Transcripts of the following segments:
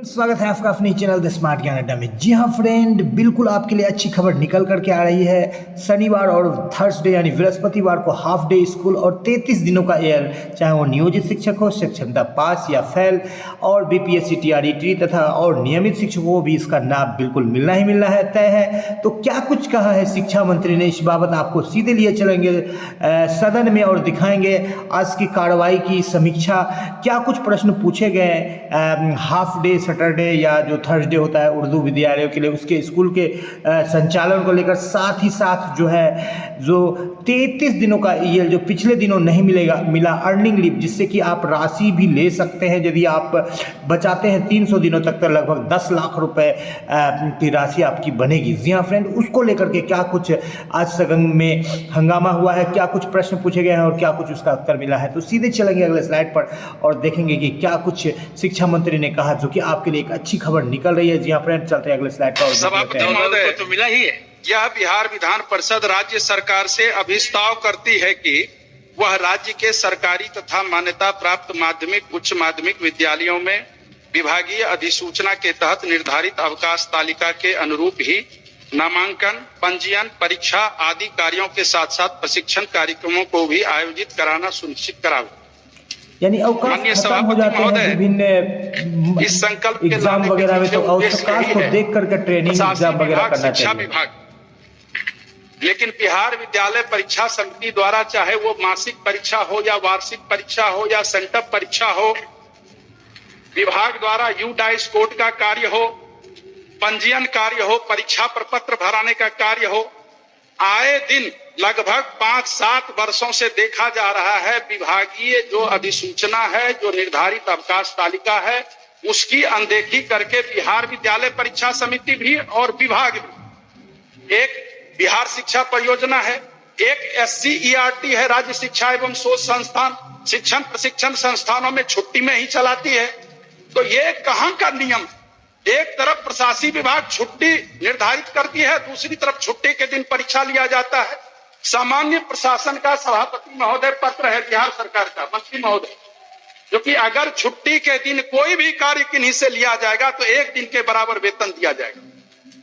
स्वागत है आपका अपने चैनल द स्मार्ट ज्ञान अड्डा में। जी हाँ फ्रेंड, बिल्कुल आपके लिए अच्छी खबर निकल करके आ रही है। शनिवार और थर्सडे यानी बृहस्पतिवार को हाफ डे स्कूल और 33 दिनों का एयर, चाहे वो नियोजित शिक्षक हो, क्षमता पास या फेल, और बीपीएससी टीआरई तथा और नियमित शिक्षकों को भी इसका लाभ बिल्कुल मिलना ही मिलना है, तय है। तो क्या कुछ कहा है शिक्षा मंत्री ने, इस बाबत आपको सीधे लिए चलेंगे सदन में और दिखाएंगे आज की कार्रवाई की समीक्षा। क्या कुछ प्रश्न पूछे गए हाफ डे सैटरडे या जो थर्सडे होता है उर्दू विद्यालयों के लिए, उसके स्कूल के संचालन को लेकर, साथ ही साथ जो है जो 33 दिनों का ये जो पिछले दिनों नहीं मिला अर्निंग लीव, जिससे कि आप राशि भी ले सकते हैं यदि आप बचाते हैं 300 दिनों तक, तो लगभग 10 लाख रुपए की राशि आपकी बनेगी। जी हाँ फ्रेंड, उसको लेकर के क्या कुछ आज सदन में हंगामा हुआ है, क्या कुछ प्रश्न पूछे गए हैं और क्या कुछ उसका उत्तर मिला है, तो सीधे चलेंगे अगले स्लाइड पर और देखेंगे कि क्या कुछ शिक्षा मंत्री ने कहा, जो कि आपके लिए एक अच्छी खबर निकल रही है। जी हाँ फ्रेंड, चलते हैं अगले स्लाइड पर। सभापति महोदय को तो मिला ही है। यह बिहार विधान परिषद राज्य सरकार से अभिस्ताव करती है कि वह राज्य के सरकारी तथा मान्यता प्राप्त माध्यमिक उच्च माध्यमिक विद्यालयों में विभागीय अधिसूचना के तहत निर्धारित अवकाश तालिका के अनुरूप ही नामांकन, पंजीयन, परीक्षा आदि कार्यों के साथ साथ प्रशिक्षण कार्यक्रमों को भी आयोजित कराना सुनिश्चित करावे। यानी अवकाश खत्म हो जाते हैं विभिन्न इस संकल्प के एग्जाम वगैरह में, तो अवकाश को देख करके ट्रेनिंग एग्जाम वगैरह करना चाहिए। लेकिन बिहार विद्यालय परीक्षा समिति द्वारा, चाहे वो मासिक परीक्षा हो या वार्षिक परीक्षा हो या सेंटअप परीक्षा हो, विभाग द्वारा यूडाइस कोड का कार्य हो, पंजीयन कार्य हो, परीक्षा प्रपत्र भराने का कार्य हो, आए दिन लगभग 5-7 वर्षों से देखा जा रहा है विभागीय जो अधिसूचना है, जो निर्धारित अवकाश तालिका है, उसकी अनदेखी करके बिहार विद्यालय परीक्षा समिति भी और विभाग भी, एक बिहार शिक्षा परियोजना है, एक SCERT है, राज्य शिक्षा एवं शोध संस्थान, शिक्षण प्रशिक्षण संस्थानों में छुट्टी में ही चलाती है। तो ये कहां का नियम? एक तरफ प्रशासनिक विभाग छुट्टी निर्धारित करती है, दूसरी तरफ छुट्टी के दिन परीक्षा लिया जाता है। सामान्य प्रशासन का सभापति महोदय पत्र है बिहार सरकार का, मंत्री महोदय, जो कि अगर छुट्टी के दिन कोई भी कार्य किन्हीं से लिया जाएगा तो 1 दिन के बराबर वेतन दिया जाएगा।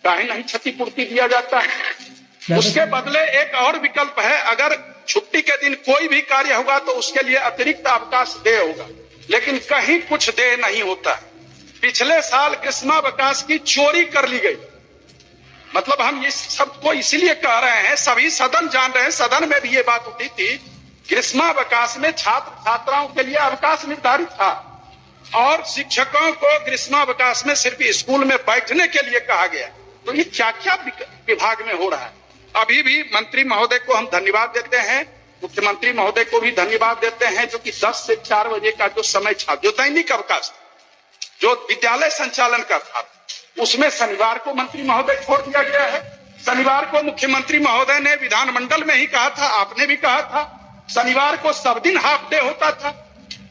काहे नहीं क्षतिपूर्ति दिया जाता है? उसके बदले एक और विकल्प है, अगर छुट्टी के दिन कोई भी कार्य होगा तो उसके लिए अतिरिक्त अवकाश देय होगा, लेकिन कहीं कुछ देय नहीं होता है। पिछले साल ग्रीष्मावकाश की चोरी कर ली गई। मतलब हम इस सबको इसीलिए कह रहे हैं, सभी सदन जान रहे हैं, सदन में भी ये बात उठी थी, ग्रीष्मावकाश में छात्र छात्राओं के लिए अवकाश निर्धारित था और शिक्षकों को ग्रीष्मावकाश में सिर्फ स्कूल में बैठने के लिए कहा गया। तो ये क्या क्या विभाग में हो रहा है। अभी भी मंत्री महोदय को हम धन्यवाद देते हैं, मुख्यमंत्री महोदय को भी धन्यवाद देते हैं, जो कि 10 से 4 बजे का जो समय था, जो दैनिक अवकाश जो विद्यालय संचालन का था, उसमें शनिवार को मंत्री महोदय छोड़ दिया गया है। शनिवार को मुख्यमंत्री महोदय ने विधानमंडल में ही कहा था, आपने भी कहा था, शनिवार को सब दिन हाफ डे होता था।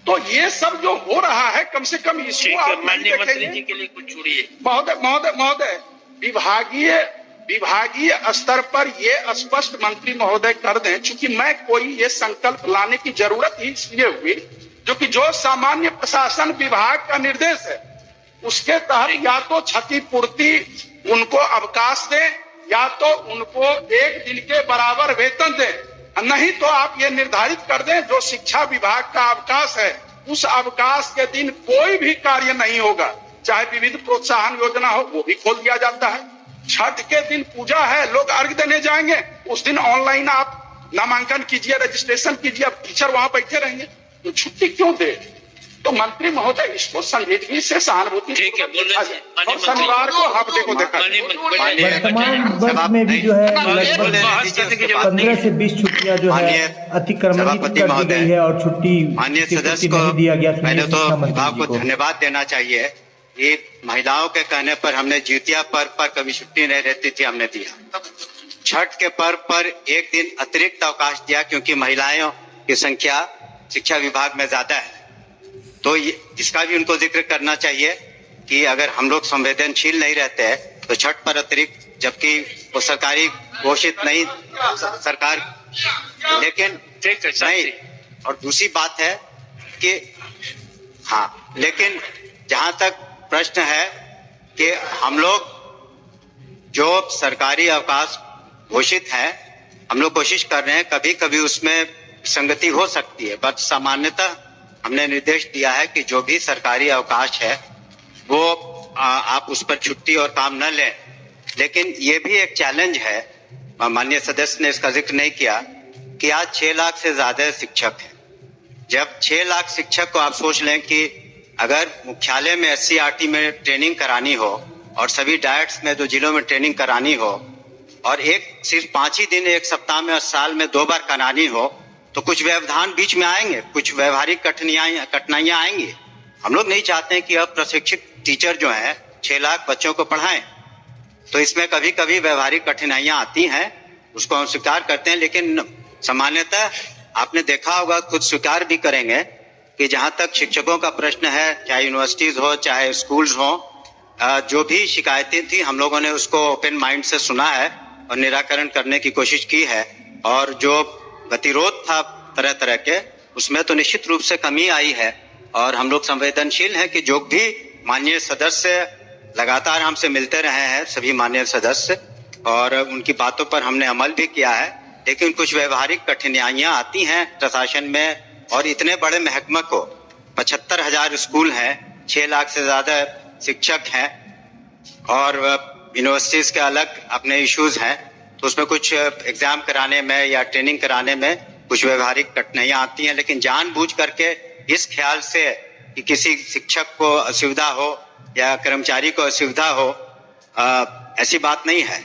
तो ये सब जो हो रहा है, कम से कम इसको आप माननीय मंत्री जी के लिए कुछ छोड़िए। महोदय विभागीय स्तर पर ये स्पष्ट मंत्री महोदय कर दें, चूंकि मैं कोई ये संकल्प लाने की जरूरत ही इसलिए हुई, जो कि जो सामान्य प्रशासन विभाग का निर्देश है उसके तहत या तो क्षतिपूर्ति उनको अवकाश दें या तो उनको 1 दिन के बराबर वेतन दें, नहीं तो आप ये निर्धारित कर दें जो शिक्षा विभाग का अवकाश है उस अवकाश के दिन कोई भी कार्य नहीं होगा, चाहे विविध प्रोत्साहन योजना हो वो भी खोल दिया जाता है। छठ के दिन पूजा है, लोग अर्घ देने जाएंगे, उस दिन ऑनलाइन आप नामांकन कीजिए, रजिस्ट्रेशन कीजिए, अब टीचर वहां बैठे रहेंगे, तो छुट्टी क्यों दे? तो मंत्री महोदय इसको संजीदगी से सहानुभूति और शनिवार को हाफ डे को देखा। वर्तमान वर्ष में भी जो है लगभग 15 से 20 छुट्टियां जो है अतिक्रमणित कर दी गई है और छुट्टी माननीय सदस्य को दिया गया। पहले तो आपको धन्यवाद देना चाहिए। ये महिलाओं के कहने पर हमने जितिया पर्व पर कभी छुट्टी नहीं रहती थी, हमने दिया। छठ के पर्व पर 1 दिन अतिरिक्त अवकाश दिया क्योंकि महिलाओं की संख्या शिक्षा विभाग में ज्यादा है, तो इसका भी उनको जिक्र करना चाहिए कि अगर हम लोग संवेदनशील नहीं रहते हैं तो छठ पर अतिरिक्त, जबकि वो सरकारी घोषित नहीं सरकार, लेकिन नहीं। और दूसरी बात है कि हाँ, लेकिन जहां तक प्रश्न है कि हम लोग जो सरकारी अवकाश घोषित है, हम लोग कोशिश कर रहे हैं, कभी कभी उसमें संगति हो सकती है, बट सामान्यतः हमने निर्देश दिया है कि जो भी सरकारी अवकाश है वो आप उस पर छुट्टी और काम न लें। लेकिन ये भी एक चैलेंज है, माननीय सदस्य ने इसका जिक्र नहीं किया, कि आज 6 लाख से ज्यादा शिक्षक हैं। जब 6 लाख शिक्षक को आप सोच लें कि अगर मुख्यालय में SCERT में ट्रेनिंग करानी हो और सभी डायट्स में 2 जिलों में ट्रेनिंग करानी हो और एक सिर्फ 5 ही दिन एक सप्ताह में और साल में 2 बार करानी हो, तो कुछ व्यवधान बीच में आएंगे, कुछ व्यवहारिक कठिनाइयां आएंगी। हम लोग नहीं चाहते हैं कि अब प्रशिक्षित टीचर जो हैं 6 लाख बच्चों को पढ़ाएं, तो इसमें कभी कभी व्यवहारिक कठिनाइयां आती हैं, उसको हम स्वीकार करते हैं। लेकिन सामान्यतः आपने देखा होगा, खुद स्वीकार भी करेंगे कि जहां तक शिक्षकों का प्रश्न है, चाहे यूनिवर्सिटीज हो चाहे स्कूल्स हो, जो भी शिकायतें थी हम लोगों ने उसको ओपन माइंड से सुना है और निराकरण करने की कोशिश की है। और जो गतिरोध था तरह तरह के, उसमें तो निश्चित रूप से कमी आई है और हम लोग संवेदनशील हैं कि जो भी माननीय सदस्य लगातार हमसे मिलते रहे हैं, सभी माननीय सदस्य, और उनकी बातों पर हमने अमल भी किया है। लेकिन कुछ व्यवहारिक कठिनाइयां आती हैं प्रशासन में, और इतने बड़े महकमे को 75,000 स्कूल हैं, 6 लाख से ज्यादा शिक्षक हैं और यूनिवर्सिटीज के अलग अपने इश्यूज हैं, तो उसमें कुछ एग्जाम कराने में या ट्रेनिंग कराने में कुछ व्यवहारिक कठिनाइयां आती हैं। लेकिन जानबूझ करके इस ख्याल से कि किसी शिक्षक को असुविधा हो या कर्मचारी को असुविधा हो, ऐसी बात नहीं है।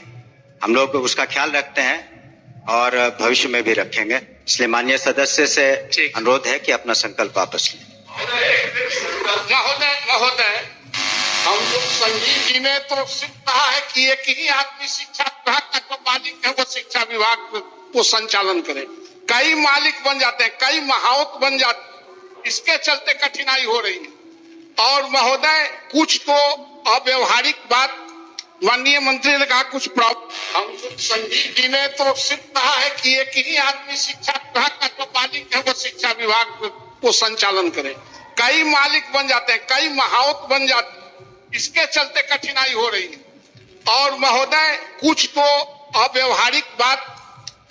हम लोग उसका ख्याल रखते हैं और भविष्य में भी रखेंगे। इसलिए माननीय सदस्य से अनुरोध है कि अपना संकल्प वापस लें। महोदय, हम लोग संजीव जी ने तो सिर्फ कहा है कि एक ही आदमी शिक्षा विभाग का जो मालिक है वो शिक्षा विभाग को संचालन करे। कई मालिक बन जाते हैं, कई महावत बन जाते हैं, इसके चलते कठिनाई हो रही है। और महोदय, कुछ तो अव्यवहारिक बात माननीय मंत्री ने कहा, कुछ प्रॉब्लम। हम लोग संजीव जी ने तो सिर्फ कहा है कि एक ही आदमी शिक्षा विभाग का जो मालिक है वो शिक्षा विभाग को संचालन करे। कई मालिक बन जाते हैं, कई महावत बन जाते हैं, इसके चलते कठिनाई हो रही है। और महोदय, कुछ तो अव्यवहारिक बात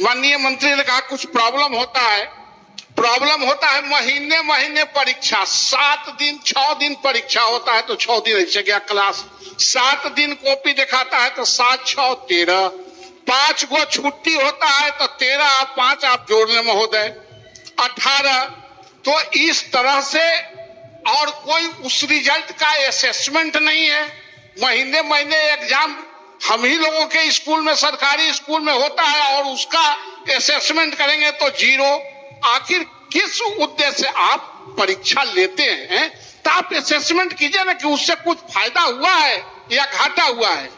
माननीय मंत्री ने कहा, कुछ प्रॉब्लम होता है महीने महीने परीक्षा, 7 दिन 6 दिन परीक्षा होता है तो 6 दिन ऐसे गया क्लास, 7 दिन कॉपी दिखाता है तो 7 6 13, 5 गो छुट्टी होता है तो 13 और 5 आप जोड़ लें महोदय, 18। तो इस तरह से, और कोई उस रिजल्ट का असेसमेंट नहीं है। महीने महीने एग्जाम हम ही लोगों के स्कूल में, सरकारी स्कूल में होता है, और उसका असेसमेंट करेंगे तो 0। आखिर किस उद्देश्य से आप परीक्षा लेते हैं? तो आप असेसमेंट कीजिए ना कि उससे कुछ फायदा हुआ है या घाटा हुआ है।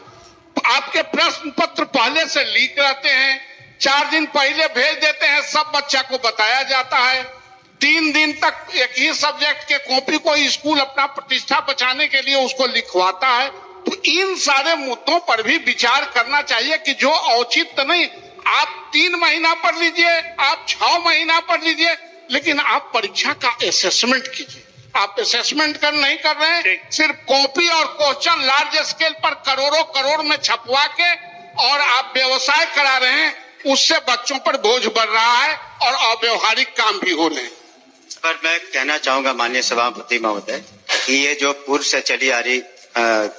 आपके प्रश्न पत्र पहले से लीक रहते हैं, 4 दिन पहले भेज देते हैं, सब बच्चा को बताया जाता है। 3 दिन तक एक ही सब्जेक्ट के कॉपी को स्कूल अपना प्रतिष्ठा बचाने के लिए उसको लिखवाता है। तो इन सारे मुद्दों पर भी विचार करना चाहिए कि जो औचित्य नहीं, आप 3 महीना पढ़ लीजिए, आप 6 महीना पढ़ लीजिए, लेकिन आप परीक्षा का असेसमेंट कीजिए। आप असेसमेंट नहीं कर रहे हैं, सिर्फ कॉपी और क्वेश्चन लार्ज स्केल पर करोड़ों करोड़ में छपवा के और आप व्यवसाय करा रहे हैं, उससे बच्चों पर बोझ बढ़ रहा है और अव्यवहारिक काम भी हो रहे हैं। पर मैं कहना चाहूंगा माननीय सभापति महोदय कि ये जो पूर्व से चली आ रही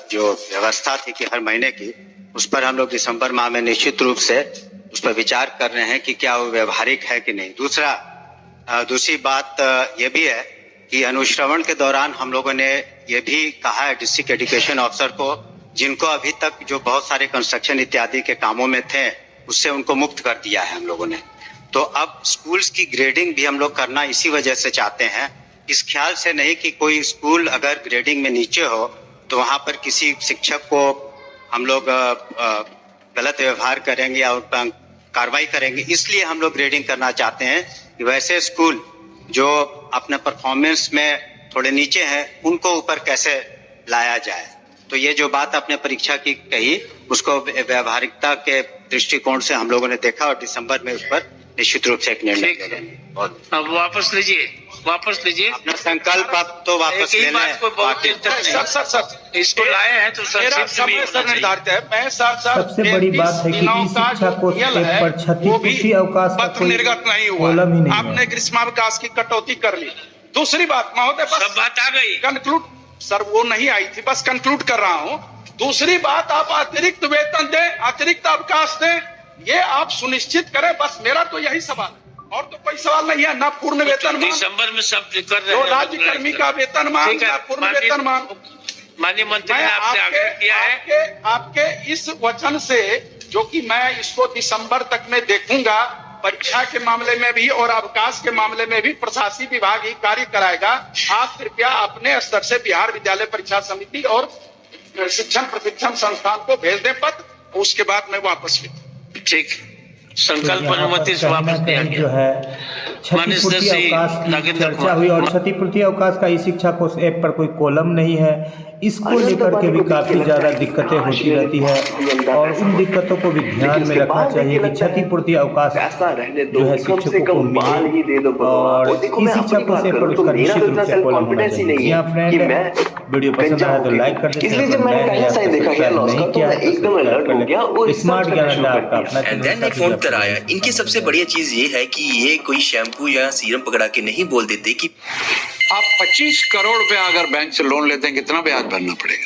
जो व्यवस्था थी कि हर महीने की, उस पर हम लोग दिसंबर माह में निश्चित रूप से उस पर विचार कर रहे हैं कि क्या वो व्यवहारिक है कि नहीं। दूसरी बात ये भी है कि अनुश्रवण के दौरान हम लोगों ने ये भी कहा है डिस्ट्रिक्ट एजुकेशन ऑफिसर को, जिनको अभी तक जो बहुत सारे कंस्ट्रक्शन इत्यादि के कामों में थे, उससे उनको मुक्त कर दिया है हम लोगों ने। तो अब स्कूल्स की ग्रेडिंग भी हम लोग करना इसी वजह से चाहते हैं, इस ख्याल से नहीं कि कोई स्कूल अगर ग्रेडिंग में नीचे हो तो वहां पर किसी शिक्षक को हम लोग गलत व्यवहार करेंगे या उन पर कार्रवाई करेंगे। इसलिए हम लोग ग्रेडिंग करना चाहते हैं कि वैसे स्कूल जो अपने परफॉर्मेंस में थोड़े नीचे हैं, उनको ऊपर कैसे लाया जाए। तो ये जो बात आपने परीक्षा की कही, उसको व्यवहारिकता के दृष्टिकोण से हम लोगों ने देखा और दिसंबर में उस पर निश्चित रूप से एक निर्णय लेंगे। अब वापस लीजिए। वापस लीजिए। अपना संकल्प आप तो वापस एक ही ले बात को बहुत लें। चिंतक नहीं। सर इसको लाए हैं तो मेरा संक्षिप्त में समय होना सर चाहिए। निर्धारित है। मैं सर सबसे बड़ी बात है कि ई शिक्षा कोष ऐप पर क्षतिपूर्ति अवकाश का पत्र कोई निर्गत नहीं हुआ। कॉलम ही नहीं आपने है। ग्रीष्मावकाश की कटौती कर ली। दूसरी बात महोदय, सब बात आ गई। कंक्लूड सर, वो नहीं आई थी, बस कंक्लूड कर रहा हूं। दूसरी बात, आप अतिरिक्त वेतन दें, अतिरिक्त अवकाश दें, ये आप सुनिश्चित करें। बस मेरा तो यही सवाल है, और तो कोई सवाल नहीं है। ना पूर्ण वेतन दिसंबर में सब कर रहे जो हैं। राज्य कर्मी का वेतनमान, ठीक है, ना पूर्ण वेतनमान। माननीय मंत्री ने मैं आपसे आग्रह किया है। आपके इस वचन से, जो कि मैं इसको दिसंबर तक में देखूंगा, परीक्षा के मामले में भी और अवकाश के मामले में भी प्रशासकीय विभाग ही कार्य कराएगा। आप कृपया अपने स्तर से बिहार विद्यालय परीक्षा समिति और शिक्षण प्रशिक्षण संस्थान को भेज दें पत्र, उसके बाद मैं वापस ले। ठीक, तो संकल्प यहाँ पर अनुमति से कहीं ना वापस दिया कहीं गया। जो है क्षतिपूर्ति अवकाश की चर्चा हुई, और क्षतिपूर्ति अवकाश का ई शिक्षा कोष ऐप पर कोई कॉलम नहीं है। इसको लेकर के भी काफी ज्यादा दिक्कतें होती रहती है, और उन दिक्कतों को भी ध्यान में रखना चाहिए कि क्षतिपूर्ति अवकाश जो है शिक्षकों को मिले, और ई शिक्षा कोष ऐप पर उसका निश्चित रूप से कॉलम होना चाहिए। जी हाँ फ्रेंड, वीडियो पसंद आया तो लाइक कर दें, स्मार्ट ज्ञान अड्डा आपका अपना नहीं फोन कराया। इनकी सबसे बढ़िया चीज ये है कि ये कोई शैम्पू या सीरम पकड़ा के नहीं बोल देते कि आप 25 करोड़ रुपया अगर बैंक से लोन लेते हैं, कितना ब्याज भरना पड़ेगा?